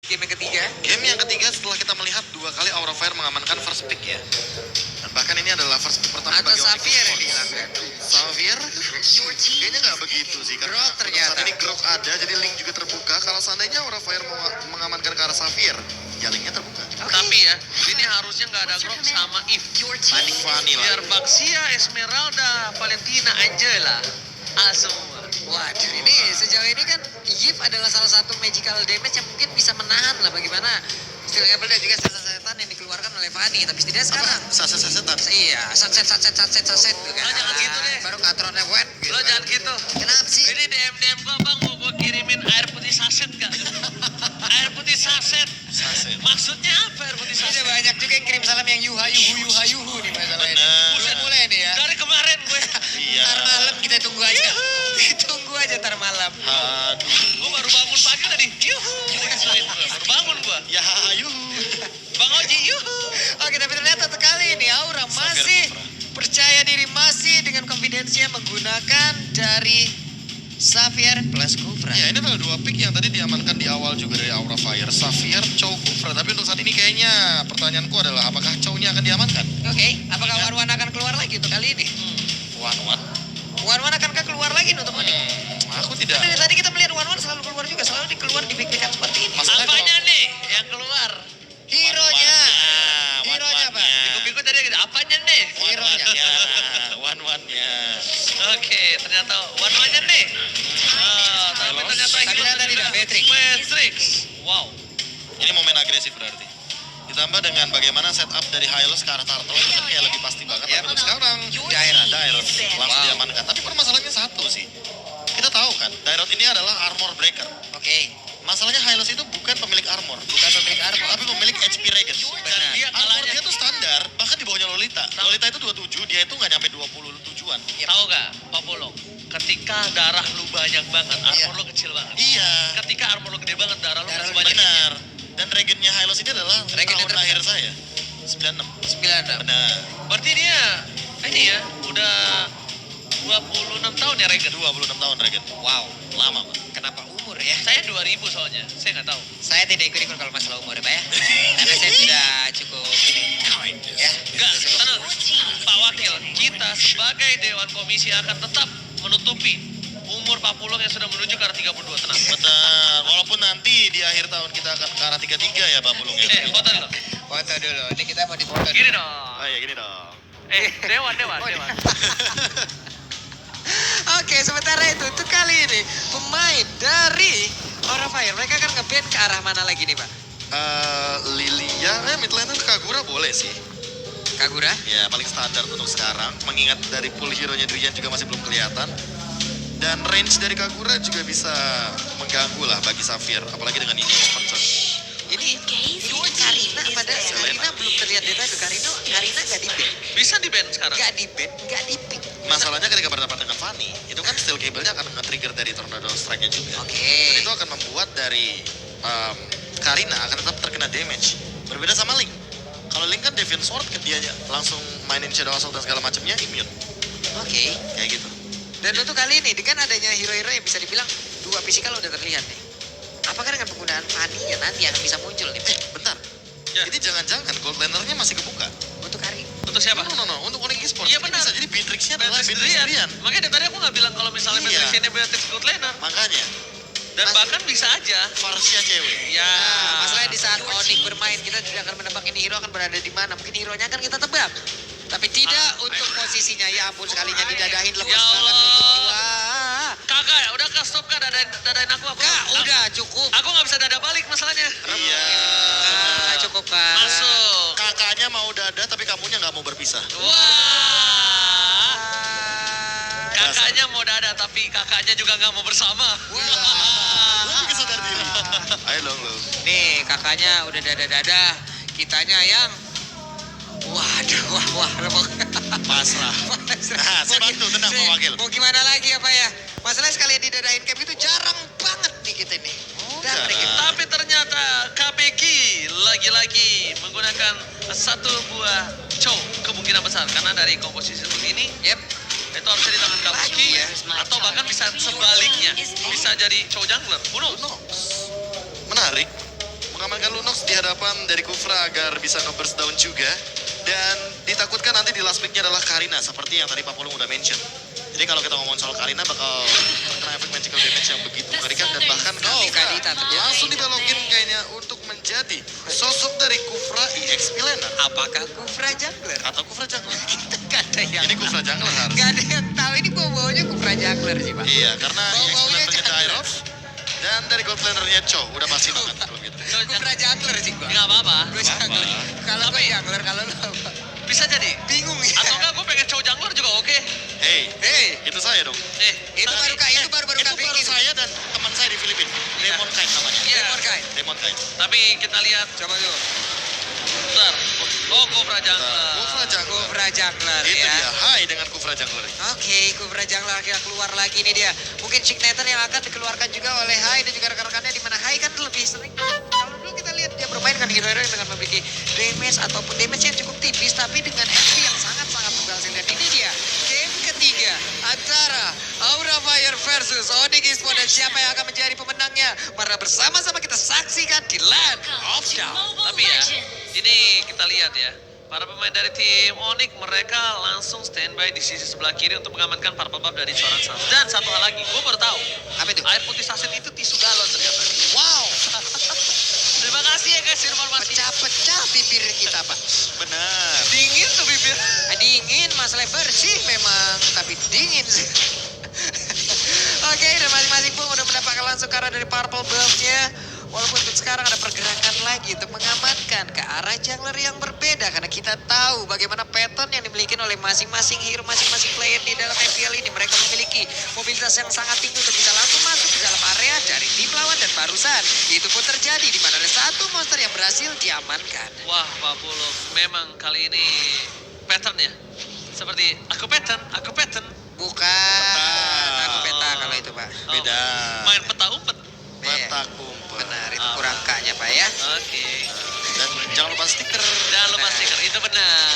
Game yang ketiga. Game yang ketiga setelah kita melihat 2 kali Aura Fire mengamankan first pick ya. Dan bahkan ini adalah first pick pertama Atau bagi Onyx Xavier yang Esports. dihilangkan. Xavier? Kayaknya nggak begitu sih. Karena Grok ternyata. saat ini Grok ada, jadi link juga terbuka. Kalau seandainya Aura Fire mau mengamankan ke arah Xavier, ya linknya terbuka. Tapi ya, ini harusnya nggak ada Grok sama If. Fanny lah. Biar Baxia, Esmeralda, Valentina, Angela. semua. Waduh, ini sejauh ini kan Yip adalah salah satu magical damage yang mungkin bisa menahan lah bagaimana Steel Cable dan juga setan yang dikeluarkan oleh Fanny. Tapi setidaknya sekarang Saset-sasetan. iya, saset tuh kan. Lo jangan gitu deh. Baru katronnya wet gitu. Lo jangan gitu. Kenapa sih? Ini DM gua bang, mau gua kirimin air putih saset gak? Air putih saset. Saset. Maksudnya apa air putih Ini saset? banyak juga yang kirim salam yang yuha yuhu nih masalahnya. Bener. Buset mulai nih ya. Dari kemarin gue. Iya. Ntar malam kita tunggu aja. Tunggu aja ntar malam. Aduh. Gue baru bangun pagi tadi. Yuhu. Baru bangun gua. Ya hayu. Bang Oji, yuhu. Oke, tapi ternyata untuk kali ini Aura masih percaya diri, masih dengan confidence-nya menggunakan dari Xavier plus Kufra. Ya ini adalah 2 pick yang tadi diamankan di awal juga dari Aura Fire. Xavier, Chow, Kufra. Tapi untuk saat ini kayaknya pertanyaanku adalah apakah Chow-nya akan diamankan? Oke, apakah Wan akan keluar lagi untuk kali ini? Wan. Wan akankah keluar lagi untuk Onyx? Aku tidak. Dari tadi kita melihat Wan selalu keluar juga, selalu dikeluar di pick-pickan seperti ini. Masalahnya Apanya nih yang keluar? Hero-nya. Hero-nya apa? Kupingku tadi apanya nih? Hero-nya. Wan-wannya. Oke, ternyata one-nya nih. Tapi ternyata Tapi ternyata tidak, Beatrix. Beatrix. Wow. Ini momen agresif berarti. Ditambah dengan bagaimana setup dari Hylos ke arah Turtle itu kan kayak lebih pasti banget. Ya, Tapi untuk sekarang Dairot langsung diamankan. Tapi permasalahannya satu sih. Kita tahu kan, Dairot ini adalah armor breaker. Oke, Masalahnya Hylos itu bukan pemilik armor, bukan pemilik armor. tapi pemilik HP Regen. Dan dia Armor kalahnya. dia tuh standar, bahkan di bawahnya Lolita. Lolita itu 27, dia itu nggak nyampe 20 tujuan. Tahu gak, Pak Polo? Ketika darah lu banyak banget, armor lu kecil banget. Iya, Ketika armor lu gede banget, darah lu Darah masih lu banyak. benar. Dan Regennya Hylos ini adalah Regen yang tahun lahir saya, 96. 96. Benar, Berarti dia ini ya, udah 26 tahun ya Regen. 26 tahun Regen. Wow, Lama, Pak. kenapa umur ya? Saya 2000 soalnya, saya nggak tahu. Saya tidak ikut-ikut kalau masalah umur ya, Pak ya. Karena saya sudah cukup ini. Ya. Enggak, tenang. Pak Wakil, kita sebagai Dewan Komisi akan tetap menutupi umur Pak Pulung yang sudah menuju ke arah 32, tenang. Benar, walaupun nanti di akhir tahun kita akan ke arah 33 ya Pak Bulung ya. Foto dulu. Foto dulu. Ini kita mau difoto Gini dulu. dong. Oh ya gini dong. Dewan. Oke, sementara itu untuk kali ini pemain dari Aura Fire mereka akan nge-ban ke arah mana lagi nih, Pak? Lilia, mid laner Kagura boleh sih. Kagura? Ya paling standar untuk sekarang, mengingat dari pool hero-nya Drian juga masih belum kelihatan. Dan range dari Kagura juga bisa mengganggu lah bagi Xavier, apalagi dengan ini overcharge. Ini Karina padahal Karina belum terlihat di tadi. Karina nggak di-ban. Bisa di-ban sekarang. Nggak di-ban, nggak di-pick. Masalahnya ketika berhadapan dengan Fanny, itu kan steel cable-nya akan nge-trigger dari tornado strike-nya juga. Oke. Dan itu akan membuat dari Karina akan tetap terkena damage. Berbeda sama Link. Kalau Link kan Deviant Sword, dia langsung mainin Shadow Assault dan segala macamnya immune. Oke. Kayak gitu. Dan untuk kali ini dengan adanya hero-hero yang bisa dibilang dua physical udah terlihat nih. Apakah dengan penggunaan Fanny ya nanti akan bisa muncul nih? Bentar. Ya. Ini jangan-jangan gold laner-nya masih kebuka. Untuk Karina. Untuk siapa? No. Untuk Onyx Esports. Iya, Ini benar. bisa jadi Beatrix-nya adalah Beatrix Beatrix Drian. Drian. Makanya dari tadi aku nggak bilang kalau misalnya Iya. Beatrix ini Beatrix good laner. Makanya, Dan Mas- bahkan bisa aja. Farsia cewek. Ya. Nah, masalahnya di saat Onyx bermain kita tidak akan menebak ini hero akan berada di mana. Mungkin hero-nya akan kita tebak. Tapi tidak untuk posisinya. Ya ampun sekalinya didadahin lepas Ya banget Allah. untuk wah. Kakak, udah kak stop kak dadain aku. Kak, udah cukup. Aku nggak bisa dada balik masalahnya. Iya. Ah, cukup Kak. Masuk. Kakaknya mau dada tapi kamunya nggak mau berpisah. Wah. Ah, Kakaknya mau dada tapi kakaknya juga nggak mau bersama. Wah. Lu juga sadar diri. Ayo dong lu. Nih kakaknya udah dada-dada, kitanya yang waduh, wah, Pasrah. Nah, saya bantu, tenang, Pak Wakil. Mau gimana lagi ya Pak ya? Masalahnya sekalian didadain camp itu jarang banget nih kita nih. jarang. Tapi ternyata KBG lagi-lagi menggunakan satu buah chow kemungkinan besar karena dari komposisi tim ini Yep. itu harusnya di tangan KBG ya. atau bahkan bisa sebaliknya bisa jadi chow jungler. Who knows? Menarik. menenangkan Lunox di hadapan dari Kufra agar bisa nge-burst down juga. Dan ditakutkan nanti di last pick-nya adalah Karina, seperti yang tadi Pak Pulung udah mention. Jadi kalau kita ngomong soal Karina bakal kena efek magical damage yang begitu mengerikan dan bahkan Kadita terjadi. langsung dibelokin kayaknya untuk menjadi sosok dari Kufra EX Milena Apakah Kufra jungler? atau Kufra Jungler. Kita gak ada yang Ini Kufra Jungler harus. Gak ada yang tahu ini bau-baunya Kufra jungler sih, Pak. Iya, karena EX Bau-baunya Milenernya jungler. Dairof dan dari gold lanernya Cho udah pasti banget kalau gitu. Kufra jungler sih gua. Nggak apa-apa. Gue jungler. Kalau gue jungler, kalau lu apa? Bisa jadi. Bingung ya. Atau enggak gue pengen cowok jungler juga oke. Hey, Hey, itu saya dong. itu baru kak, itu baru Itu kak baru bikin. saya dan teman saya di Filipina. Demon Kite namanya. Iya. Demon Kai. Demon Kite. Tapi kita lihat Coba dulu. bentar. Oh, Kufra jungler. Kufra Jungler. Kufra jungler Itu ya. dia. Hai dengan Kufra Jungler. Oke, Kufra jungler akhirnya keluar lagi nih dia. Mungkin signature yang akan dikeluarkan juga oleh Hai dan juga rekan-rekannya, di mana Hai kan lebih sering. Kalau dulu kita lihat dia bermain kan hero-hero yang dengan memiliki damage ataupun damage yang cukup tipis, tapi dengan HP yang sangat-sangat berhasil. Dan ini dia game ketiga antara Aura Fire versus Onyx Esports, dan siapa yang akan menjadi pemenangnya? Mari bersama-sama kita saksikan di Land of Dawn. Tapi ya, ini kita lihat ya. Para pemain dari tim Onyx mereka langsung standby di sisi sebelah kiri untuk mengamankan purple buff dari seorang Sans. Dan satu hal lagi, gue baru tahu. Apa itu? Air putih saset itu tisu galon ternyata. Wow, Terima kasih ya guys informasi. pecah-pecah bibir kita, Pak. Benar. Dingin tuh bibir. Dingin, masalah bersih memang, tapi dingin sih. Oke, dan masing-masing pun udah mendapatkan langsung karena dari purple buff-nya. Walaupun untuk sekarang ada pergerakan lagi untuk mengamankan ke arah jungler yang berbeda. Karena kita tahu bagaimana pattern yang dimiliki oleh masing-masing hero, masing-masing player di dalam FPL ini. Mereka memiliki mobilitas yang sangat tinggi untuk bisa langsung masuk ke dalam area dari tim lawan. Dan barusan itu pun terjadi di mana ada satu monster yang berhasil diamankan. Wah, Pak Pulung, memang kali ini patternnya seperti aku pattern. Bukan, aku peta kalau itu, Pak. Oh, Beda. main peta umpet. Petak umpet. Benar, itu kurang kaknya, Pak ya. Oke. Dan jangan lupa stiker. Jangan lupa Nah. stiker, itu benar.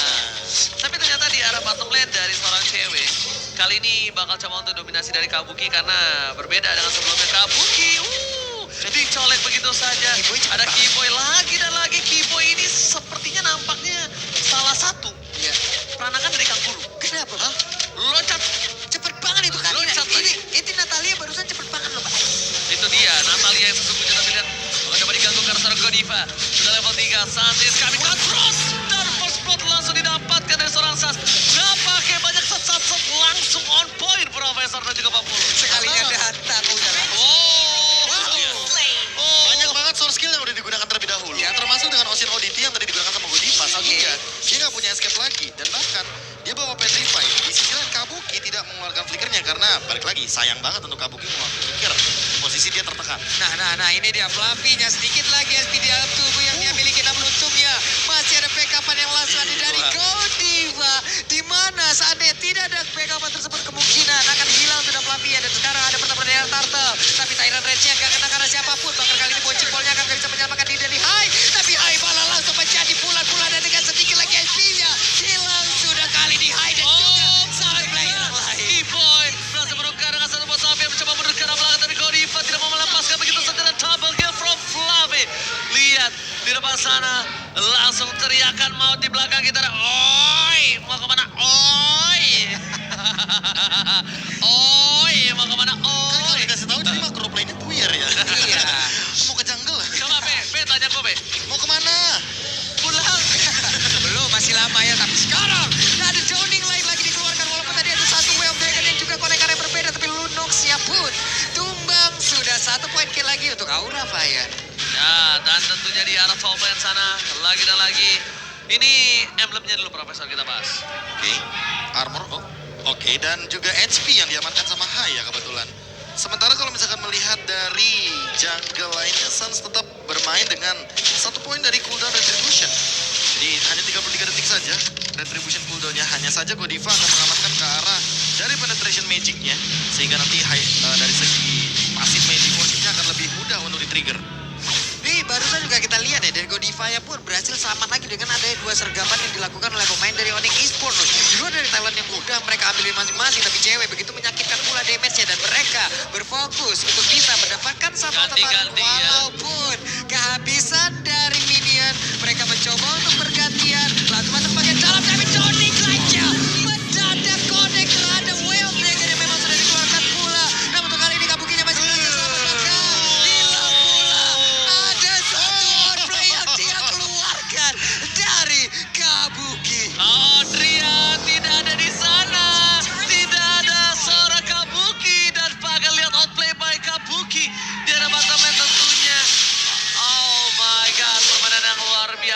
Tapi ternyata di arah bottom lane dari seorang cewek, kali ini bakal coba untuk dominasi dari Kabuki karena berbeda dengan sebelumnya. Kabuki, jadi colek begitu saja. Keyboy cepet Ada banget. Keyboy lagi dan lagi. Keyboy ini sepertinya nampaknya salah satu Iya. peranakan dari Kanguru. Kenapa, Pak? Loncat, Cepet banget itu kan. Loncat lagi. Ini Natalia barusan cepet banget loh, Pak. itu dia Natalia yang sesungguhnya tapi lihat coba diganggu karena seorang Godiva sudah level 3. Santis kami cross dan first blood langsung didapatkan dari seorang Sas. Nggak pakai banyak set langsung on point Profesor dan juga Pak Pulung. Sekalinya datang udah. Banyak banget source skill yang udah digunakan terlebih dahulu. Iya. Termasuk dengan Ocean Oddity yang tadi digunakan sama Godiva. Sehingga dia nggak punya escape lagi. Dan bahkan dia bawa Petrify. Di sisi lain Kabuki tidak mengeluarkan flickernya karena balik lagi sayang banget untuk Kabuki mengeluarkan flicker. Posisi dia tertekan. Nah, ini dia Fluffy-nya sedikit lagi SP di dalam tubuh yang dia miliki, namun untungnya masih ada backupan yang langsung ada dari Godiva. Di mana seandainya tidak ada backupan tersebut kemungkinan akan hilang sudah Fluffy-nya, dan sekarang ada pertemuan dengan Turtle. Tapi Tyrant Rage-nya nggak kena karena siapapun. Bahkan kali ini Boncipolnya akan bisa menyelamatkan diri dari Hai. Tapi Hai malah langsung menjadi bulan-bulan, dan dengan sedikit lagi SP-nya hilang sudah kali ini Hai dan juga satu player yang lain. Keyboy berhasil menukar dengan satu bot sampai mencoba menukar belakang tapi Godiva tidak mau melepaskan begitu saja dan double kill from Flavi. Lihat di depan sana langsung teriakan maut di belakang kita. Oi, mau kemana? Oi. Oi, mau kemana? Kan kalau Oi. dikasih tahu jadi makro play-nya puyer ya. Iya. Mau ke jungle lah. Coba Pe tanya gue Pe. Mau kemana? Pulang. Belum, masih lama ya, tapi sekarang ada zoning lain lagi dikeluarkan. Walaupun tadi ada satu way of dragon yang juga konekan yang berbeda, tapi Lunox ya pun tumbang. Sudah 1 poin kill lagi untuk Aura Fire. Ya, dan tentunya di arah top lane sana lagi dan lagi. Ini emblemnya dulu Profesor kita bahas. Oke. Armor. Oh. Oke, dan juga HP yang diamankan sama Hai ya kebetulan. Sementara kalau misalkan melihat dari jungle lainnya, Suns tetap bermain dengan 1 poin dari cooldown Retribution. Jadi hanya 33 detik saja Retribution cooldownnya. Hanya saja Godiva akan mengamankan ke arah dari penetration magicnya. Sehingga nanti dari segi pasif magic porsinya akan lebih mudah untuk di-trigger. Nih, barusan juga kita lihat ya, dari Godiva ya pun berhasil selamat lagi dengan adanya 2 sergapan yang dilakukan oleh pemain dari Onyx Esports. Dua dari talent yang mudah mereka ambil masing-masing, tapi cewek begitu menyakitkan pula damage-nya, dan mereka berfokus untuk bisa mendapatkan satu Ganti-ganti ya. walaupun kehabisan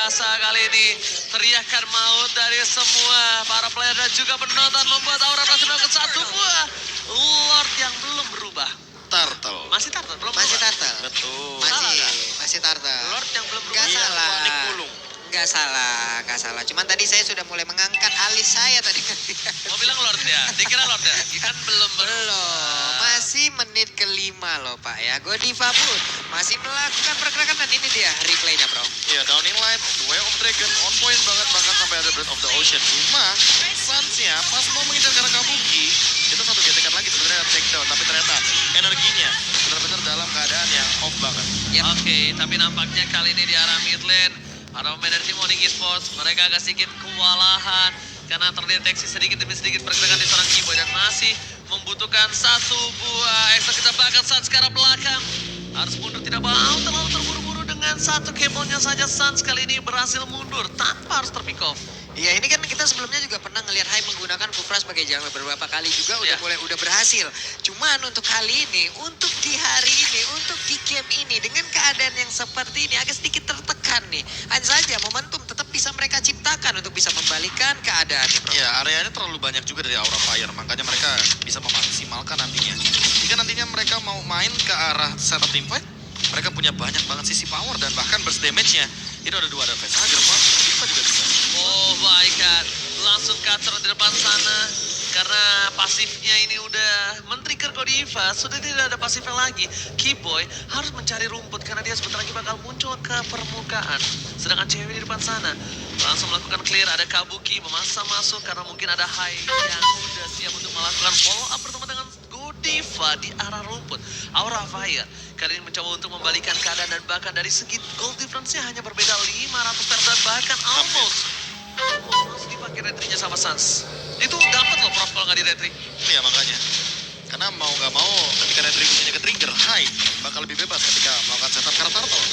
biasa kali ini. Teriakan maut dari semua para player dan juga penonton membuat Aura berhasil melakukan satu buah Lord yang belum berubah. Turtle. Masih Turtle, belum Masih berubah. Turtle. Betul. Masih Turtle. Lord yang belum Nggak berubah. salah. Panik gulung. Nggak salah. Cuman tadi saya sudah mulai mengangkat alis saya tadi. Mau bilang Lord ya? Dikira Lord ya? Kan belum berubah. Belum, masih menit kelima loh Pak ya. Godiva pun masih melakukan pergerakan dan ini dia replaynya bro. Iya, Downing Light, Way of Dragon, on point banget bahkan sampai ada Breath of the Ocean. Cuma, Suns-nya pas mau mengincar ke arah Kabuki, itu satu gesekan lagi sebenarnya ada takedown. Tapi ternyata energinya benar-benar dalam keadaan yang off banget. Yep. Oke, tapi nampaknya kali ini di arah mid lane, para pemain dari tim Onyx Esports, mereka agak sedikit kewalahan karena terdeteksi sedikit demi sedikit pergerakan di seorang Kiboy dan masih membutuhkan satu buah ekstra. Kita bahkan saat sekarang belakang harus mundur, tidak mau terlalu terburu-buru dengan satu kebelnya saja. Suns kali ini berhasil mundur tanpa harus terpick off. Iya ini kan kita sebelumnya juga pernah ngelihat Hai menggunakan Kufra sebagai jungler beberapa kali juga Iya. udah berhasil. Cuman untuk kali ini, untuk di hari ini, untuk di game ini dengan keadaan yang seperti ini agak sedikit tertekan nih. Hanya saja momentum tetap bisa mereka ciptakan untuk bisa membalikan keadaan nih bro. Ya, areanya terlalu banyak juga dari Aura Fire, makanya mereka bisa memaksimalkan nantinya. Jika nantinya mereka mau main ke arah setup team fight, mereka punya banyak banget sisi power dan bahkan burst damage-nya. Ini ada dua, ada Vesager, Diva juga bisa. Oh baik kan, langsung kacau di depan sana. Karena pasifnya ini udah men-trigger Godiva, sudah tidak ada pasifnya lagi. Kiboy harus mencari rumput karena dia sebentar lagi bakal muncul ke permukaan. Sedangkan cewek di depan sana langsung melakukan clear, ada Kabuki memasang masuk karena mungkin ada Hai yang udah siap untuk melakukan follow up bertemu dengan Godiva di arah rumput. Aura Fire kali ini mencoba untuk membalikan keadaan dan bahkan dari segi gold difference-nya hanya berbeda 500 dan bahkan almost harus dipakai retrinya sama Suns. Itu dapat loh Prof kalau nggak di retri. Iya makanya. Karena mau nggak mau ketika retribusinya ke trigger, Hai bakal lebih bebas ketika melakukan setup karena turtle.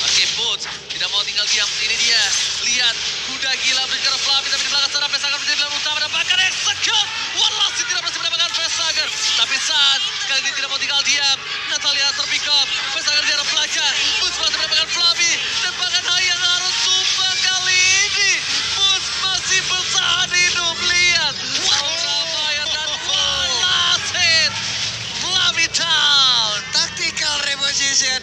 Oke, Boots tidak mau tinggal diam. Ini dia. Lihat, kuda gila bergerak Flavi tapi di belakang sana Vesager menjadi pilihan utama dan bahkan execute. Wallace tidak berhasil mendapatkan Vesager. Tapi saat kali ini tidak mau tinggal diam. Natalia terpick up. Vesager di arah belakang. Boots berhasil mendapatkan Flavi dan bahkan Hai yang harus tumbang kali ini. Boots masih bertahan hidup. Lihat. Aura Fire dan last hit. Flavi down. Tactical reposition,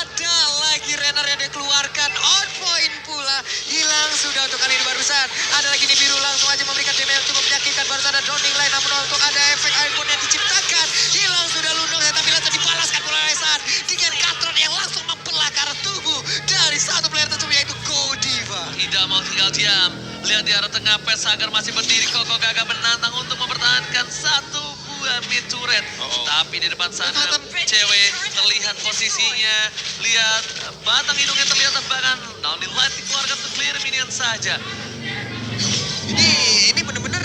ada lagi Renner yang dikeluarkan, on point pula, hilang sudah untuk kali ini barusan. Ada lagi nih biru langsung aja memberikan damage yang cukup menyakitkan, barusan ada drowning line namun untuk ada efek icon yang diciptakan, hilang sudah Lunong ya tapi langsung dibalaskan pula oleh San dengan Katron yang langsung membelah ke arah tubuh dari satu player tersebut yaitu Godiva. Tidak mau tinggal diam. Lihat di arah tengah Vesager masih berdiri kokoh gagah menantang untuk mempertahankan satu buah mid turret. Tapi di depan sana cewek terlihat posisinya. Lihat batang hidungnya terlihat bahkan Downing Light dikeluarkan untuk clear minion saja. Ini bener-bener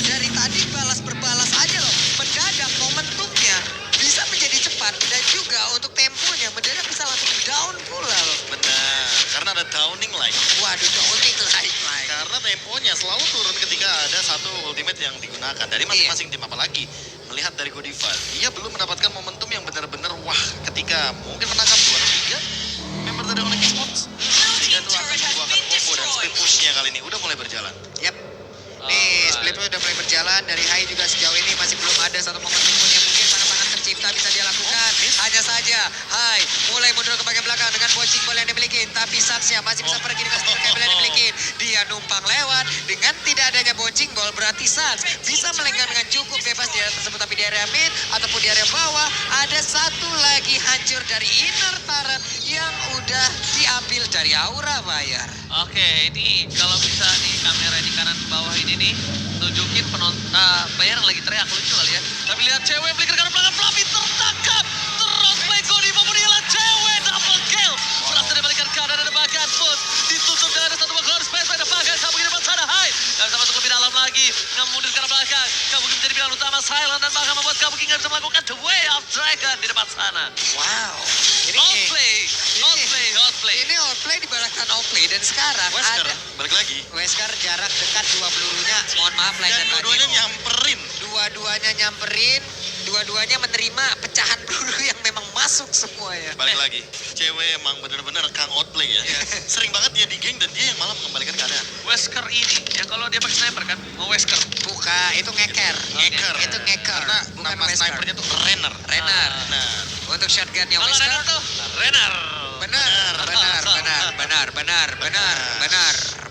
dari tadi balas berbalas aja loh, mendadak momentumnya bisa menjadi cepat dan juga untuk temponya mendadak bisa langsung down pula loh. Benar, karena ada Downing Light. Waduh, Downing Light. Karena temponya selalu turun ketika ada satu ultimate yang digunakan dari masing-masing tim. Apalagi melihat dari Godiva, dia belum mendapatkan momentum yang benar-benar wah ketika mungkin menangkap 2 atau 3 member dari Onyx Esports. Sehingga itu akan membuahkan combo dan speed push-nya kali ini udah mulai berjalan. Yap. Nih, split udah mulai berjalan. Dari Hai juga sejauh ini masih belum ada satu momentum pun yang mungkin sangat-sangat tercipta bisa dia lakukan. Hanya saja Hai mulai mundur ke bagian belakang dengan bocing ball yang dimiliki. Tapi Suns-nya masih bisa pergi dengan skill kabel yang dimiliki. Dia numpang lewat. Dengan tidak adanya bocing ball berarti Suns bisa melenggang dengan cukup bebas di area tersebut. Tapi di area mid ataupun di area bawah ada satu lagi hancur dari inner turret yang udah diambil dari Aura Fire. Oke, ini kalau bisa nih kamera di kanan bawah ini nih tunjukin player yang lagi teriak lucu kali ya. Tapi lihat cewek flicker kanan belakang Flavi tertangkap. Terus play Godiva menilai cewek double kill. Berhasil dibalikan kanan dan bahkan Foot ditutup dengan satu buah close space pada bahkan Kabuki depan sana. Hai, nggak bisa masuk lebih dalam lagi. Nggak mundur ke arah belakang. Kabuki menjadi pilihan utama silent dan bahkan membuat Kabuki nggak bisa melakukan the way of dragon di depan sana. Wow. Outplay. Ini outplay dibalahkan outplay dan sekarang Wesker, ada balik lagi. Wesker jarak dekat dua pelurunya. Mohon maaf lain Dan dan dua-duanya batin. nyamperin. Dua-duanya nyamperin, dua-duanya menerima pecahan peluru yang memang masuk semuanya. Balik lagi, cewek emang bener-bener kang outplay ya. Sering banget dia di geng dan dia yang malah mengembalikan keadaan. Wesker ini, ya kalau dia pakai sniper kan, mau Wesker. Buka, itu ngeker. Ngeker. Itu ngeker. Karena Bukan nama Wesker. snipernya tuh Renner. Renner. Benar. Untuk shotgunnya Kalau Wesker. Renner tuh, Renner.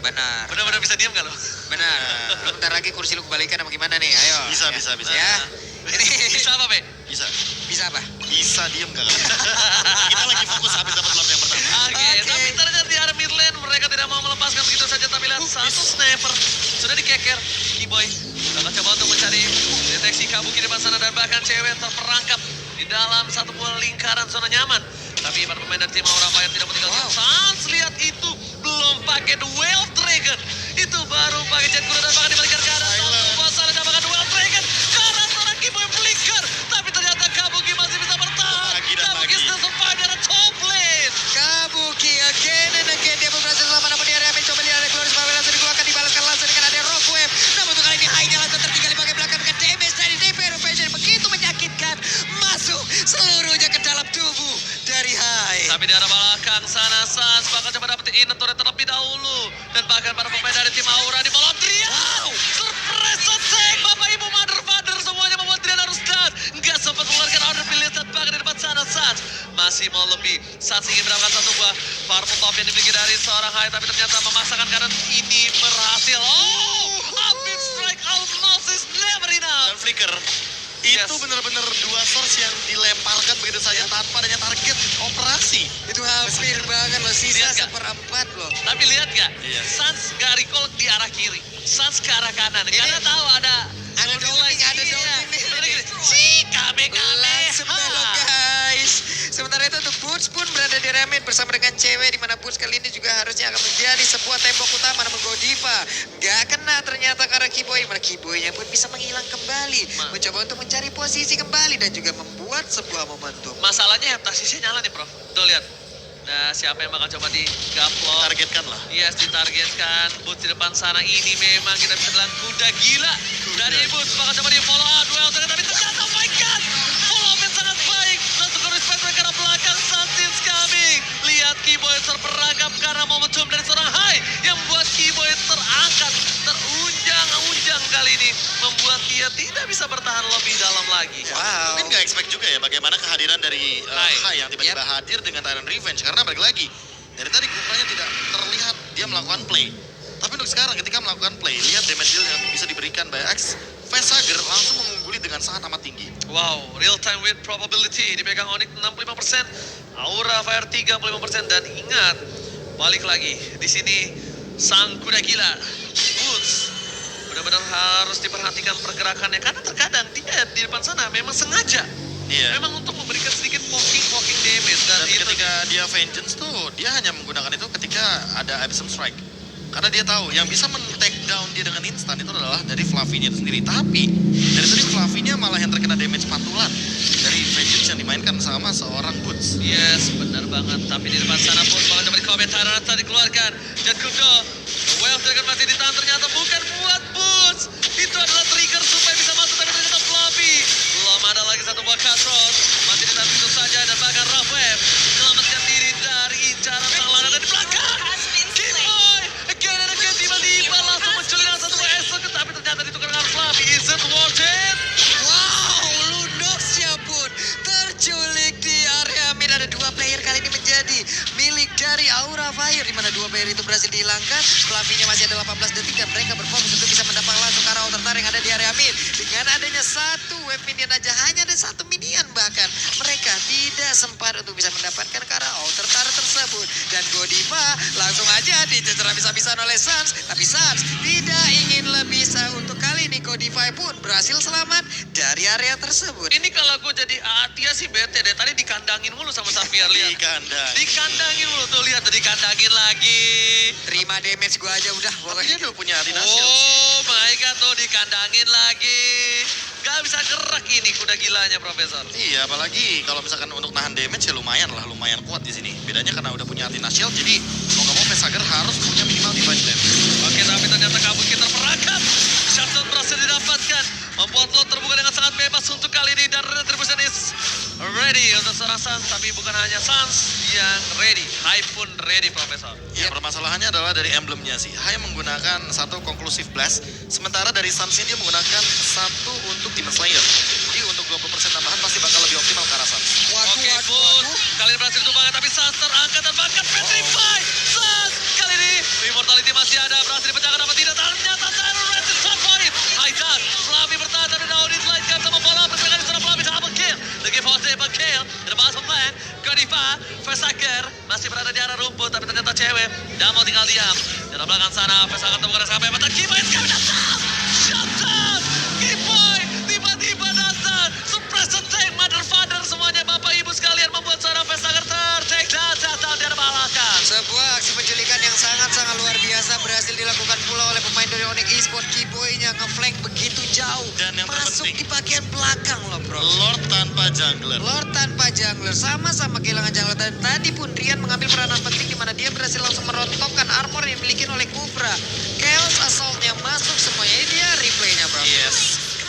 Benar. Benar-benar bisa diam gak lo? Benar. Lu bentar lagi kursi lu kebalikan apa gimana nih? Ayo. Bisa. Ya. Ini Bisa apa, Be? Bisa. bisa apa? Bisa diem gak kalian? Kita lagi fokus habis dapat block yang pertama. Oke, tapi ternyata di area mid lane mereka tidak mau melepaskan begitu saja, tapi lihat satu sniper sudah dikeker. Keyboy akan coba untuk mencari deteksi Kabuki di depan sana dan bahkan cewek terperangkap di dalam satu buah lingkaran zona nyaman. Tapi para pemain dari tim Aura Fire tidak meninggalkan Sans. Lihat itu belum pakai The Whale Dragon. Itu baru pakai Jet Kuda dan bahkan dibalikan ke arah satu buah sana dan bahkan Whale Dragon karena seorang Keyboy flicker. Tapi ternyata Kabuki masih bisa bertahan. Lagi dan Kabuki lagi. still survive dari top lane. Kabuki again and again dia berhasil selamat namun di area mencoba lihat ada Glorious Power langsung dikeluarkan dibalaskan langsung dengan ada Rock Wave. Namun untuk kali ini Hai-nya langsung tertinggal di bagian belakang dengan damage dari DP Rotation begitu menyakitkan masuk seluruhnya ke dalam tubuh dari Hai. Tapi di arah belakang sana Sans bakal coba dapetin inventory terlebih dahulu. Dan bahkan para pemain dari tim Aura di malam Trian. Surprise attack Bapak Ibu Mother Father semuanya membuat Trian harus dance. Nggak sempat mengeluarkan order pilih saat bahkan di depan sana Sans masih mau lebih. Sans ingin mendapatkan satu buah purple top yang dimiliki dari seorang Hai. Tapi ternyata memaksakan keadaan ini berhasil. Oh, Abim strike almost is never enough. Dan Flicker. Yes. Itu benar-benar dua source yang dilemparkan begitu saja tanpa adanya target operasi. Itu hampir banget loh sisa Lihat nggak? seperempat loh. Tapi lihat gak? Iya. Sans gak recall di arah kiri. Sans ke arah kanan. Karena tahu ada downing, ada downing nih. Kame. Langsung belok guys. Sementara itu untuk Boots pun berada di remit bersama dengan cewek di mana Boots kali ini juga harusnya akan menjadi sebuah tembok utama namun Godiva nggak kena ternyata karena Keyboy. Mana Keyboy-nya pun bisa menghilang kembali, mencoba untuk mencari posisi kembali dan juga membuat sebuah momentum. Masalahnya heptasisnya nyala nih, Prof. Tuh lihat. Nah, siapa yang bakal coba digaplok? Targetkan lah. Yes, ditargetkan. Boots di depan sana ini memang kita bisa bilang kuda gila. Dari Boots bakal coba di follow up. Duel tapi ternyata oh my god. Follow up yang sangat baik. Langsung ke respect mereka ke belakang. Something's coming. Lihat Keyboy terperangkap karena momentum dari seorang Hai yang membuat Keyboy terangkat, terunjang-unjang kali ini. Membuat dia tidak bisa bertahan lebih dalam lagi. Wow. Mungkin nggak expect juga ya bagaimana kehadiran dari Hai yang tiba-tiba hadir dengan Tyrant Revenge. Karena balik lagi, dari tadi rupanya tidak terlihat dia melakukan play. Tapi untuk sekarang ketika melakukan play, lihat damage deal yang bisa diberikan by X, Vesager langsung mengungguli dengan sangat amat tinggi. Wow, real time with probability dipegang Onyx 65%, Aura Fire 35% dan ingat balik lagi di sini sang kuda gila Boots benar-benar harus diperhatikan pergerakannya karena terkadang dia di depan sana memang sengaja. Iya. Memang untuk memberikan sedikit poking damage dan, Dan itu ketika dia Vengeance tuh, dia hanya menggunakan itu ketika ada Abysm Strike. Karena dia tahu yang bisa men-take down dia dengan instan itu adalah dari Fluffy-nya itu sendiri. Tapi dari tadi Fluffy-nya malah yang terkena damage pantulan dari Vengeance yang dimainkan sama seorang Boots. Yes, benar banget. Tapi di depan sana pun bakal coba dikomentar atau dikeluarkan. Jet Kudo, Wave Dragon masih ditahan ternyata bukan buat Boots. Itu adalah trigger supaya bisa masuk tapi ternyata Fluffy. Belum ada lagi satu buah Cutthroat. Masih ditahan itu saja dan bahkan Rough Wave menyelamatkan diri dari incaran sang lana dan di belakang. Keyboy, again and again tiba-tiba langsung muncul dengan satu buah esok. Tapi ternyata ditukar dengan Fluffy. Is it worth it? Wow, Lunoxia pun terculik di area mid. Ada dua player kali ini menjadi milik dari Aura Fire di mana dua player itu berhasil dihilangkan. Fluffy-nya masih ada 18 detik dan mereka berfokus untuk bisa mendapatkan langsung ke arah Outer yang ada di area mid. Dengan adanya satu wave minion aja, hanya ada satu minion bahkan mereka tidak sempat untuk bisa mendapatkan ke arah Outer tersebut. Dan Godiva langsung aja dicecer habis-habisan oleh Sans. Tapi Sans tidak ingin lebih untuk kali ini Godiva pun berhasil selamat dari area tersebut. Ini kalau gue jadi Atia sih bete deh. Tadi dikandangin mulu sama Xavier, lihat. Di kandang. Dikandangin mulu tuh, lihat tuh dikandangin lagi. Terima damage gua aja udah Tapi pokoknya. dia udah punya Athena Shield sih. Oh my god tuh dikandangin lagi. Gak bisa gerak ini kuda gilanya Profesor. Iya, apalagi kalau misalkan untuk nahan damage ya lumayan kuat di sini. Bedanya karena udah punya Athena Shield, jadi mau nggak mau Vesager harus punya minimal defense damage. Oke, tapi ternyata Kabuki terperangkap. Shutdown berhasil didapatkan. Membuat lot terbuka dengan sangat bebas untuk kali ini. Dan Retribution is ready untuk seorang Sans. Tapi bukan hanya Sans yang ready. Hai pun ready, Profesor. Ya, permasalahannya adalah dari emblemnya sih. Hai menggunakan satu conclusive blast, sementara dari Suns dia menggunakan satu untuk Demon Slayer. Jadi untuk 20% tambahan pasti bakal lebih optimal ke arah Suns. Oke, Bus. Kali ini berhasil tumbangkan, tapi Suns terangkat dan bahkan Petrify. Suns kali ini Immortality masih ada, berhasil dipecahkan apa tidak. Ternyata Tyron Ransom shot point. High touch. Fluffy bertahan tapi Daun dislide sama bola. Persekan di sana Fluffy double kill. The give for double kill. The pass of plan. Godiva, Versaker masih berada di arah rumput tapi ternyata cewek. Dan mau tinggal diam. Di belakang sana Versaker temukan sampai mata Kiboy. Kami datang. Shut down. Kiboy tiba-tiba datang. Suppress attack, mother father semuanya bapak ibu sekalian membuat seorang Versaker take down. Datang di arah belakang. Sebuah aksi penculikan yang sangat-sangat luar biasa berhasil dilakukan pula oleh pemain dari Onyx Esports. Kiboy-nya ngeflank begitu jauh. Dan yang masuk terpenting, di bagian belakang loh bro. Lord tanpa jungler. Lord tanpa jungler, sama-sama kehilangan jungler. Dan tadi pun Rian mengambil peranan penting di mana dia berhasil langsung merontokkan armor yang dimiliki oleh Kufra. Chaos Assault-nya masuk semuanya. Ini dia replaynya bro. Yes.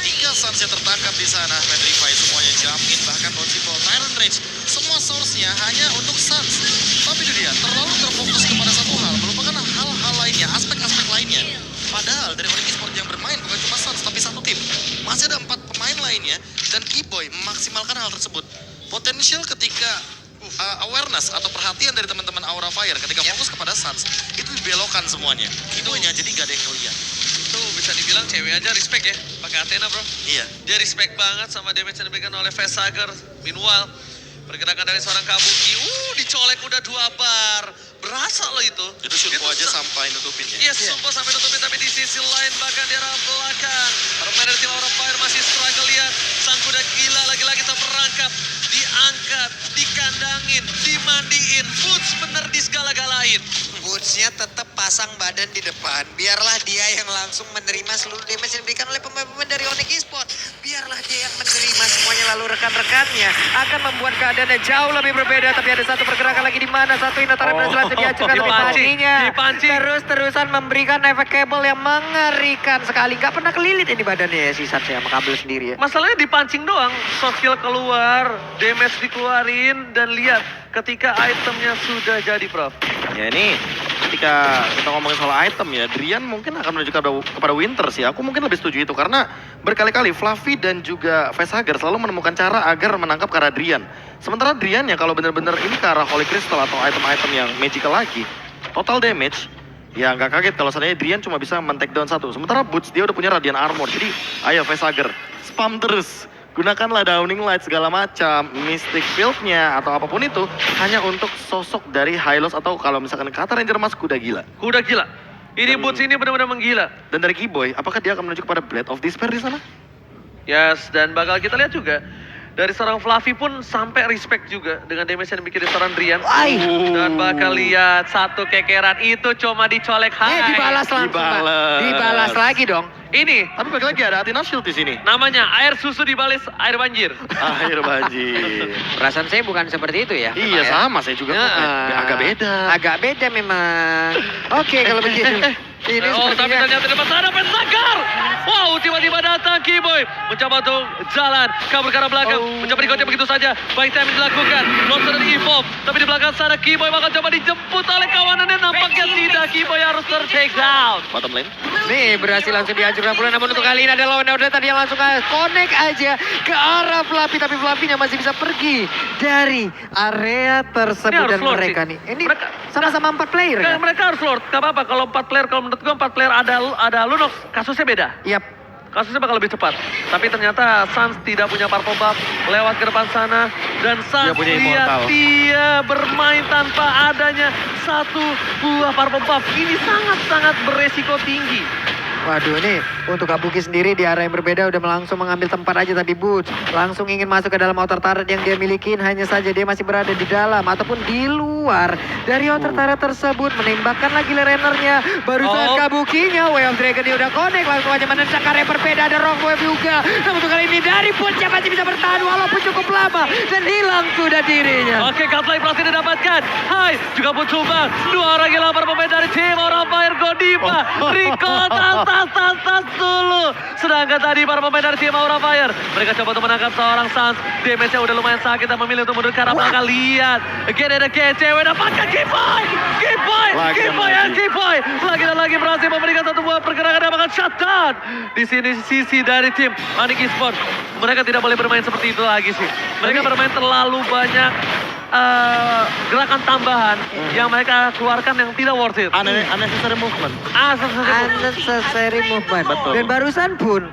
Tiga Suns yang tertangkap di sana, Petrify semuanya jamin, bahkan Possible, Tyrant Rage, semua source-nya hanya untuk Suns. Tapi itu dia, terlalu terfokus kepada satu hal, melupakan hal-hal lainnya, aspek-aspek lainnya. Padahal dari Onyx Esports yang bermain bukan cuma Suns, tapi satu tim. Masih ada 4 pemain lainnya, dan Kiboy memaksimalkan hal tersebut. Potensial ketika awareness atau perhatian dari teman-teman Aura Fire ketika fokus kepada Suns, itu dibelokkan semuanya. Kiboy-nya jadi gak ada yang ngeliat. Itu bisa dibilang cewek aja respect ya, pakai Athena bro. Iya. Dia respect banget sama damage yang diberikan oleh Vesager. Meanwhile, pergerakan dari seorang Kabuki, dicolek udah 2 bar. Berasa loh itu. Itu Shunpo aja sampai nutupin ya. Yes, Shunpo sampai nutupin, tapi di sisi lain bahkan di arah belakang. Para pemain dari tim Aura Fire masih struggle, lihat. Sang kuda gila lagi-lagi terperangkap. Diangkat, dikandangin, dimandiin. Boots bener di segala-galain. Boots-nya tetap pasang badan di depan. Biarlah dia yang langsung menerima seluruh damage yang diberikan oleh pemain-pemain dari Onyx Esports. Biarlah dia yang menerima semuanya, lalu rekan-rekannya akan membuat keadaannya jauh lebih berbeda. Tapi ada satu pergerakan lagi di mana satu Inotara berhasil diajukan oleh pastinya. Terus-terusan memberikan efek kabel yang mengerikan sekali. Gak pernah kelilit ini badannya ya si Suns ya, sama kabel sendiri ya. Masalahnya dipancing doang, soft skill keluar, damage dikeluarin, dan lihat ketika itemnya sudah jadi Prof. Ya ini ketika kita ngomongin soal item ya, Drian mungkin akan menuju kepada Winter sih. Aku mungkin lebih setuju itu karena berkali-kali Fluffy dan juga Vesager selalu menemukan cara agar menangkap ke arah Drian. Sementara Drian ya kalau benar-benar ini ke arah Holy Crystal atau item-item yang magical lagi, total damage, ya nggak kaget kalau seandainya Drian cuma bisa men-take down 1. Sementara Boots dia udah punya Radiant Armor, jadi ayo Vesager, spam terus. Gunakanlah Downing Light segala macam, Mystic Field-nya atau apapun itu hanya untuk sosok dari Hylos atau kalau misalkan kata Ranger Mas kuda gila. Kuda gila. Ini Boots ini benar-benar menggila. Dan dari Kiboy, apakah dia akan menuju kepada Blade of Despair di sana? Yes, dan bakal kita lihat juga dari seorang Fluffy pun sampai respect juga dengan damage yang dibikin dari seorang Drian. Dan bakal lihat satu kekeran itu cuma dicolek high. Dibalas langsung Pak. Dibalas lagi dong. Ini Tapi balik lagi ada Athena Shield di sini. namanya air susu dibalas air banjir. Air banjir. Perasaan saya bukan seperti itu ya. Iya sama, saya juga kok. Agak beda. Agak beda memang. Oke kalau begitu. Ini tapi sepertinya ternyata di depan sana Vesager. Wow, tiba-tiba datang Kiboy. Mencoba untuk jalan, kabur ke arah belakang. Mencoba digonceng begitu saja. Baik timing dilakukan. Longsor dari Evolve. Tapi di belakang sana Kiboy bakal coba dijemput oleh kawanannya. Nampaknya tidak. Kiboy harus ter-take down. Bottom lane. nih berhasil langsung dihancurkan pula. Namun untuk kali ini ada lawan order tadi yang langsung connect aja ke arah Fluffy. Tapi Fluffy-nya masih bisa pergi dari area tersebut. Ini harus Dan lord mereka sih. nih. Ini Mereka- sama-sama 4 player kan? Mereka harus lord. Gak apa-apa kalau 4 player. Kalau menurut gue 4 player ada Lunox. Kasusnya beda. Yap. Kasusnya bakal lebih cepat. Tapi ternyata Suns tidak punya purple buff lewat ke depan sana. Dan Suns Dia punya lihat immortal. dia bermain tanpa adanya satu buah purple buff. Ini sangat-sangat beresiko tinggi. Waduh nih untuk Kabuki sendiri di arah yang berbeda udah langsung mengambil tempat aja, tapi Boots langsung ingin masuk ke dalam outer turret yang dia milikin. Hanya saja dia masih berada di dalam ataupun di luar dari outer turret tersebut. Menembakkan lagi lanernya. Barusan Kabukinya Way of Dragon dia udah connect, langsung aja menendang area berbeda. Ada Rock Wave juga. Namun untuk kali ini dari Boots masih bisa bertahan walaupun cukup lama dan hilang sudah dirinya. Oke, Godlight berhasil didapatkan. Hai, juga pun coba. 2 orang yang lapar pemain dari tim Aura Fire. Godiva, Rico, Tanta. tas dulu. Sedangkan tadi para pemain dari tim Aura Fire, mereka coba untuk menangkap seorang Sans. Damage-nya udah lumayan sakit dan memilih untuk mundur ke arah belakang. Lihat, again and again, cewek dapatkan Kiboy. Lagi dan lagi berhasil memberikan satu buah pergerakan dan bahkan shutdown. Di sini sisi dari tim Onyx Esports, mereka tidak boleh bermain seperti itu lagi sih. Mereka bermain terlalu banyak gerakan tambahan yang mereka keluarkan yang tidak worth it. Unnecessary movement. Unnecessary movement. Betul. Dan barusan pun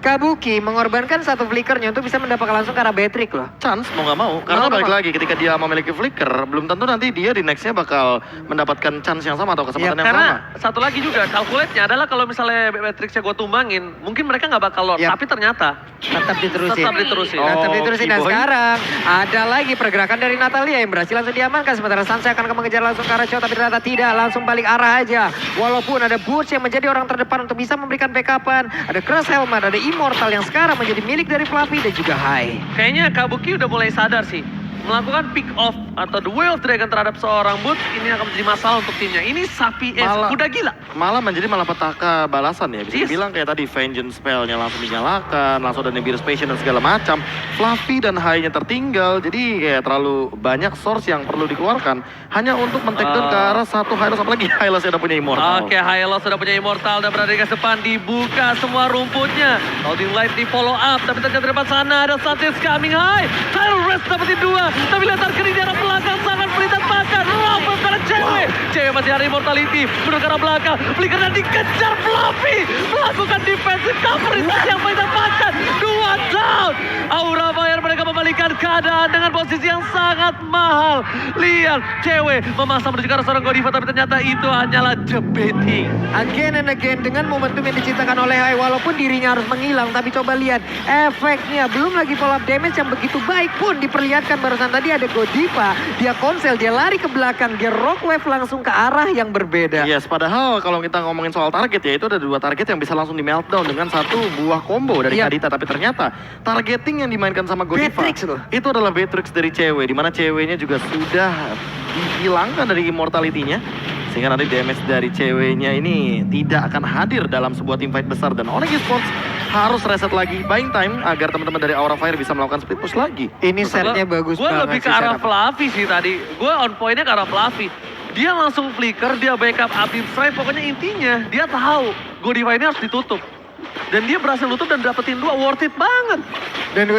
Kabuki mengorbankan satu flickernya untuk bisa mendapatkan langsung ke arah Beatrix loh. Chance mau nggak mau, karena balik lagi ketika dia memiliki flicker, belum tentu nanti dia di nextnya bakal mendapatkan chance yang sama atau kesempatan yang Karena sama. satu lagi juga, kalkulatnya adalah kalau misalnya Beatrix-nya gue tumbangin, mungkin mereka nggak bakal lord. Tapi ternyata Tetap diterusin. Tetap diterusin. Tetap diterusin. Dan Kiboy. sekarang ada lagi pergerakan dari Natalia yang berhasil langsung diamankan. Sementara Sansa akan mengejar langsung ke arah Chow, tapi ternyata tidak. Langsung balik arah aja. Walaupun ada Butch yang menjadi orang terdepan untuk bisa memberikan backupan. Ada Crush Helmet, ada Immortal yang sekarang menjadi milik dari Fluffy dan juga Hai. kayaknya Kabuki udah mulai sadar sih. Melakukan pick off atau the way of dragon terhadap seorang Butch ini akan menjadi masalah untuk timnya. Ini sapi kuda gila. Malah menjadi malapetaka balasan ya. Bisa Yes. dibilang kayak tadi vengeance spellnya langsung dinyalakan, langsung ada Nibiru's Passion dan segala macam. Fluffy dan High-nya tertinggal, jadi kayak terlalu banyak source yang perlu dikeluarkan hanya untuk men-take down ke arah satu Hylos, apalagi Hylos yang udah punya Immortal. Oke, Hylos sudah punya Immortal dan berada di garis depan. Dibuka semua rumputnya. Clouding Light di follow up, tapi ternyata di depan sana ada Satis coming high. Tyler Rest dapetin 2, tapi lihat kiri di arah belakang sangat pelit dan makan. Robert pada cewek. Cewek masih ada Immortality. Mundur ke arah belakang. Flicker dan dikejar Fluffy. Melakukan defensive cover itu yang pelit dan makan. 2 down. Aura Fire mereka membalikan keadaan dengan posisi yang sangat mahal. Lihat, cewek memasang menuju ke arah seorang Godiva, tapi ternyata itu hanyalah debating. Again and again dengan momentum yang diciptakan oleh Hai. Walaupun dirinya harus menghilang, tapi coba lihat efeknya. Belum lagi follow up damage yang begitu baik pun diperlihatkan barusan tadi. Ada Godiva, dia konsel, dia lari ke belakang, dia rock wave langsung ke arah yang berbeda. Yes, padahal kalau kita ngomongin soal target ya, itu ada 2 target yang bisa langsung di meltdown dengan satu buah combo dari Kadita. Tapi ternyata targeting yang dimainkan sama Godiva Beatrix loh. itu adalah Beatrix dari cewek, dimana ceweknya juga sudah dihilangkan dari immortality-nya. Sehingga nanti damage dari ceweknya ini tidak akan hadir dalam sebuah teamfight besar. Dan Onyx Esports harus reset lagi, buying time agar teman-teman dari Aura Fire bisa melakukan split push lagi. Ini setnya bagus Gue banget lebih ke sih arah setup. Fluffy sih tadi. Gue on point-nya ke arah Fluffy. Dia langsung flicker, dia backup Abim Strike. Pokoknya intinya dia tahu Godiva ini harus ditutup. Dan dia berhasil tutup dan dapetin 2, worth it banget. Dan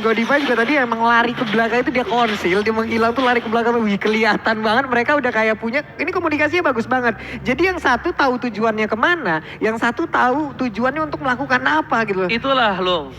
Godiva juga tadi emang lari ke belakang itu dia konsil, dia menghilang tuh lari ke belakang. Wih, kelihatan banget mereka udah kayak punya, ini komunikasinya bagus banget. Jadi yang satu tahu tujuannya kemana, yang satu tahu tujuannya untuk melakukan apa gitu. Itulah loh.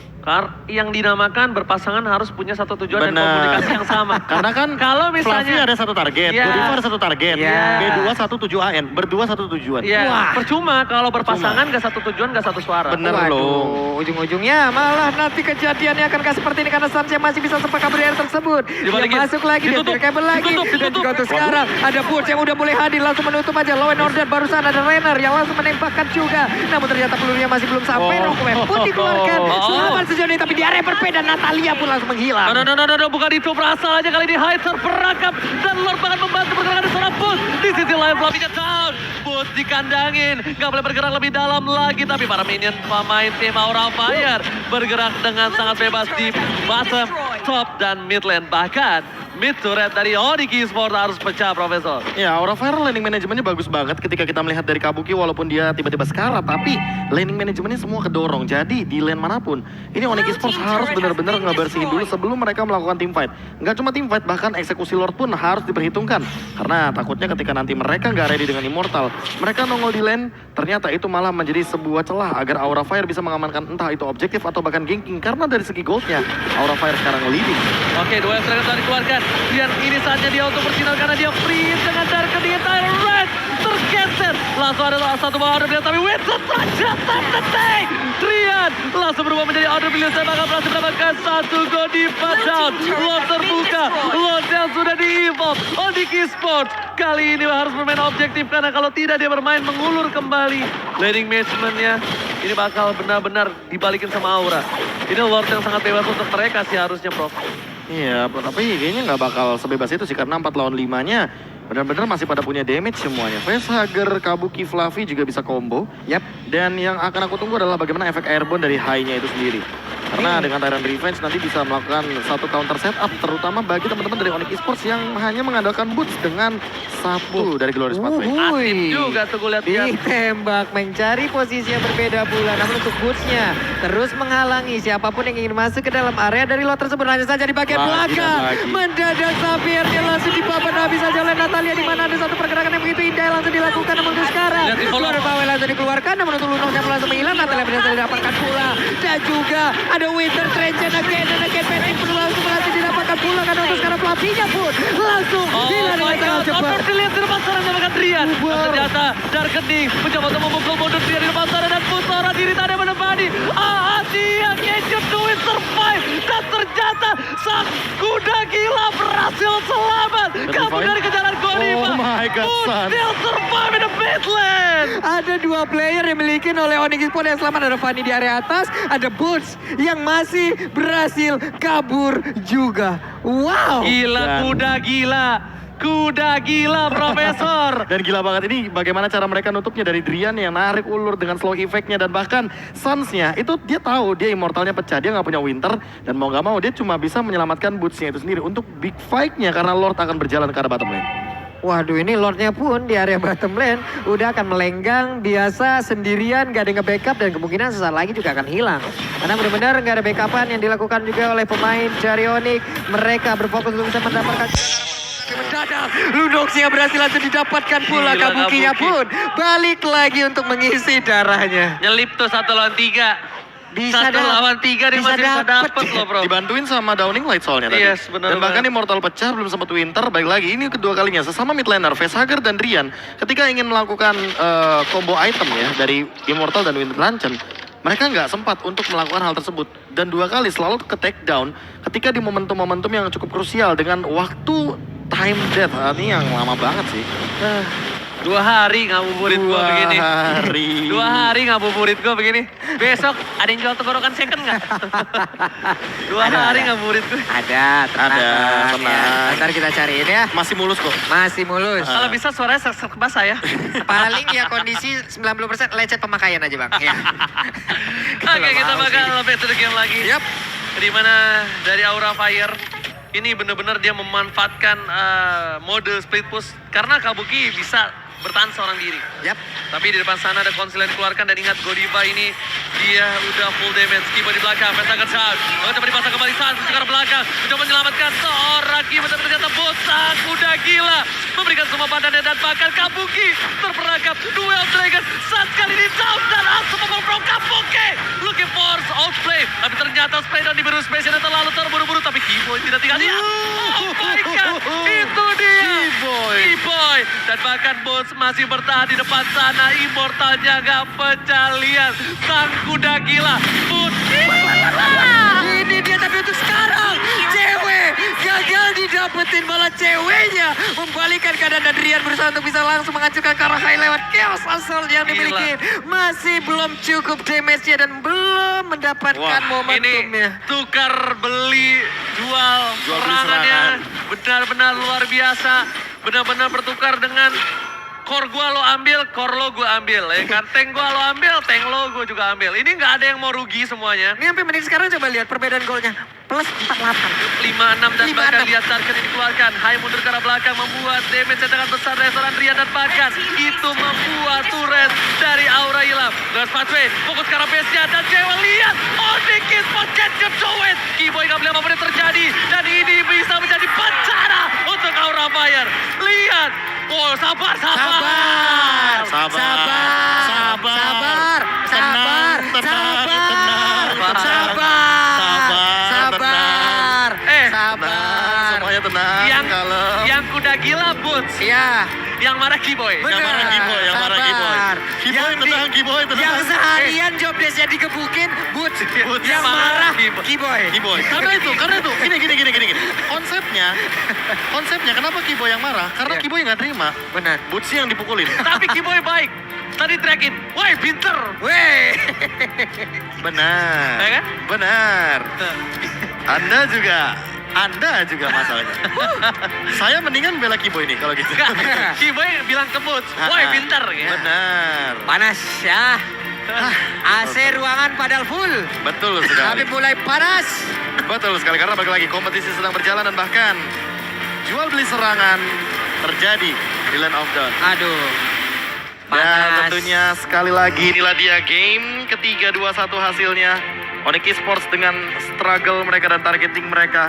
Yang dinamakan berpasangan harus punya satu tujuan dan Benar. komunikasi yang sama. Karena kan kalau Fluffy misalnya ada satu target, Ya. Godiva ada satu target, Ya. B2 satu 7AN, berdua satu tujuan. ya Wah. percuma kalau berpasangan gak satu tujuan gak satu suara. Bener Waduh, loh. ujung-ujungnya malah nanti kejadiannya akankah seperti ini karena Sansa masih bisa sempat kabur dari tersebut. Dia Dibalikin. masuk lagi, dia Ditutup. kabel lagi. Dan Ditutup. juga untuk sekarang ada Butch yang udah boleh hadir langsung menutup aja. Law and Order barusan ada Renner yang langsung menembakkan juga. Namun ternyata pelurunya masih belum sampai. Rockwave pun dikeluarkan. Selamat sejauh ini tapi di area berbeda Natalia pun langsung menghilang. No, bukan itu, berasal aja kali ini Hyde terperangkap dan Lord bahkan membantu pergerakan dari seorang Boots. Di sisi lain Fluffy-nya down, Boots dikandangin, gak boleh bergerak lebih dalam lagi, tapi para minion pemain tim Aura Fire bergerak dengan sangat bebas di bottom, top, dan mid lane. Bahkan mid turret dari Onyx Esports harus pecah, Profesor. Ya, Aura Fire laning manajemennya bagus banget ketika kita melihat dari Kabuki walaupun dia tiba-tiba sekarat, tapi laning manajemennya semua kedorong. Jadi di lane manapun, ini Onyx Esports harus benar-benar ngebersihin dulu sebelum mereka melakukan teamfight. Nggak cuma teamfight, bahkan eksekusi Lord pun harus diperhitungkan. Karena takutnya ketika nanti mereka nggak ready dengan Immortal, mereka nongol di lane, ternyata itu malah menjadi sebuah celah agar Aura Fire bisa mengamankan entah itu objektif atau bahkan ganking. Karena dari segi goldnya, Aura Fire sekarang leading. Oke, 2 F-Dragon telah dikeluarkan. Dan ini saatnya dia untuk bersinar karena dia freeze dengan Dark di entire red. Tergeser. Langsung ada satu bawah order tapi Winston saja terdetek. Trian langsung berubah menjadi order beliau. Saya bakal berhasil mendapatkan satu Godiva down. Lot terbuka. Lot yang sudah di-evolve. Onyx Esports kali ini harus bermain objektif karena kalau tidak dia bermain mengulur kembali. Laning managementnya ini bakal benar-benar dibalikin sama Aura. Ini Lord yang sangat bebas untuk mereka sih harusnya, Prof. Iya, tapi kayaknya nggak bakal sebebas itu sih karena 4 lawan 5-nya benar-benar masih pada punya damage semuanya. Facehugger, Kabuki, Fluffy juga bisa combo. Yap. Dan yang akan aku tunggu adalah bagaimana efek airborne dari high-nya itu sendiri. Karena dengan Tyrant Revenge nanti bisa melakukan satu counter setup, terutama bagi teman-teman dari Onyx Esports yang hanya mengandalkan boots dengan satu dari Glorious Pathway. Aktif juga tuh gue lihat-lihat. Ditembak, mencari posisi yang berbeda pula. Namun untuk bootsnya terus menghalangi siapapun yang ingin masuk ke dalam area dari lot tersebut. Hanya saja di bagian Lagi dan belakang. lagi. Mendadak Xavier dia langsung dibabat habis saja oleh Natalia. Di mana ada satu pergerakan yang begitu indah yang langsung dilakukan. Namun untuk sekarang, Lihat di follow. Keluar Pawel langsung dikeluarkan. Namun untuk Lunox yang langsung menghilang. Natalia berhasil didapatkan pula. Dan juga ada Winter Trench and again Patrick pun langsung didapatkan pula. Karena untuk sekarang pelatihnya pun langsung hilang dengan sangat cepat. Otor dilihat di depan sana dengan Drian. Wow. Ternyata Darkening mencoba untuk memukul mundur Drian di depan sana dan Putora diri tadi menemani. Dia Gadget Duit survive dan ternyata sang kuda gila berhasil selamat. Kabur dari kejaran Godiva. Oh my God, son. Still survive in the Badlands. Ada dua player yang dimiliki oleh Onyx Esports yang selamat. Ada Fanny di area atas, ada Boots yang masih berhasil kabur juga. Wow. Gila, Dan- kuda gila. Kuda gila, Profesor. Dan gila banget ini bagaimana cara mereka nutupnya dari Drian yang narik ulur dengan slow effect-nya. Dan bahkan Suns-nya itu dia tahu dia immortalnya pecah, dia nggak punya Winter. Dan mau nggak mau dia cuma bisa menyelamatkan Boots-nya itu sendiri untuk big fight-nya karena Lord akan berjalan ke arah bottom lane. Waduh, ini Lordnya pun di area bottom lane udah akan melenggang biasa sendirian, gak ada yang nge-backup dan kemungkinan sesaat lagi juga akan hilang. Karena benar-benar gak ada backupan yang dilakukan juga oleh pemain dari Onyx. Mereka berfokus untuk bisa mendapatkan mendadak. Lunox yang berhasil langsung didapatkan pula. Gila, Kabukinya Kabuki. pun balik lagi untuk mengisi darahnya. Nyelip tuh 1 lawan 3. Bisa 1 lawan 3 dia bisa masih bisa dapet. dapet loh, Bro. Dibantuin sama Downing Light soalnya tadi. Yes, benar Dan bahkan banget. Immortal pecah belum sempat Winter, balik lagi ini kedua kalinya sesama mid laner Facehugger dan Drian ketika ingin melakukan combo item ya dari Immortal dan Winter Luncheon. Mereka nggak sempat untuk melakukan hal tersebut dan dua kali selalu ke take down ketika di momentum-momentum yang cukup krusial dengan waktu time death. Ini yang lama banget sih. 2 hari ngabuburit gua begini. 2 hari ngabuburit gua begini. Besok ada yang jual tenggorokan second nggak? 2 hari ngabuburit gua. Ada, tenang. Ada, Ya. tenang. Ntar kita cariin ya. Masih mulus kok. Masih mulus. Kalau bisa suaranya serak basah ya. Paling ya kondisi 90% lecet pemakaian aja bang. Ya. Oke, kita bakal back to the game lagi. Yap. Di mana dari Aura Fire ini benar-benar dia memanfaatkan mode split push karena Kabuki bisa bertahan seorang diri. Yap. Tapi di depan sana ada konsil yang dikeluarkan dan ingat Godiva ini dia udah full damage. Kiba di belakang, Pentagon Sound. Mencoba dipasang kembali Sound ke arah belakang. Mencoba menyelamatkan seorang Kiba tapi ternyata bosan. Udah gila. Memberikan semua badannya dan bahkan Kabuki terperangkap. Duel Dragon saat kali ini down dan langsung membawa Kabuki. Looking for outplay. Tapi ternyata spray down di biru space yang terlalu terburu-buru. Tapi Kiboy tidak tinggal diam. Oh my God. Itu dia. Kiboy. Dan bahkan Bones masih bertahan di depan sana. Immortalnya gak pecah. Lihat sang kuda gila. Ini dia tapi untuk sekarang cewek gagal didapetin malah ceweknya membalikan keadaan dan Rian berusaha untuk bisa langsung menghancurkan ke arah high lewat chaos asal yang dimiliki. Masih belum cukup damage-nya dan belum mendapatkan Ini momentumnya. tukar beli jual Jual beli serangannya serangan. benar-benar luar biasa. Benar-benar bertukar dengan core gua lo ambil, core lo gua ambil. Ya kan, tank gua lo ambil, tank lo gua juga ambil. Ini nggak ada yang mau rugi semuanya. Ini sampai menit sekarang coba lihat perbedaan golnya. Plus 48. 5-6 dan 5-6. bahkan lihat Tarkan ini dikeluarkan. Hai mundur ke arah belakang membuat damage yang sangat besar dari seorang Rian dan bahkan itu membuat turret dari Aura hilang. Lewat pathway, fokus ke arah base-nya dan Dewa lihat. Oh, Dikis get you do it. Kiboy gak boleh apa yang terjadi dan ini bisa menjadi bencana untuk Aura Fire. Lihat. Oh, sabar. Sabar. Sabar. Sabar. Sabar. Tenang, Sabar. tenang, Sabar. tenang. Sabar. Sabar. Sabar. Semuanya tenang, Yang kalem. yang kuda gila Boots. Iya. Yang marah Kiboy. Bener. Yang marah Kiboy, yang marah Kiboy. Sabar. Kiboy Yang tenang, Kiboy tenang. Yang seharian job desk-nya digebukin, Boots. Yang marah Kiboy. Kiboy. Karena itu, gini. Konsepnya kenapa Kiboy yang marah? Karena Iya. Kiboy nggak terima. Benar. Bootsy yang dipukulin. Tapi Kiboy baik. Tadi trackin. Woi, pinter. Weh. Benar. Ya kan? Benar. Anda juga Anda juga masalahnya. Saya mendingan bela Kiboy nih kalau gitu. Kiboy bilang kebut, boy pinter ya. Benar. Panas ya. AC ruangan padahal full. Betul Tapi sekali. mulai panas. Betul sekali karena balik lagi kompetisi sedang berjalan dan bahkan jual beli serangan terjadi di Land of Dawn. Aduh. Dan Panas. tentunya sekali lagi inilah dia game ketiga 2-1 hasilnya. Onyx Esports dengan struggle mereka dan targeting mereka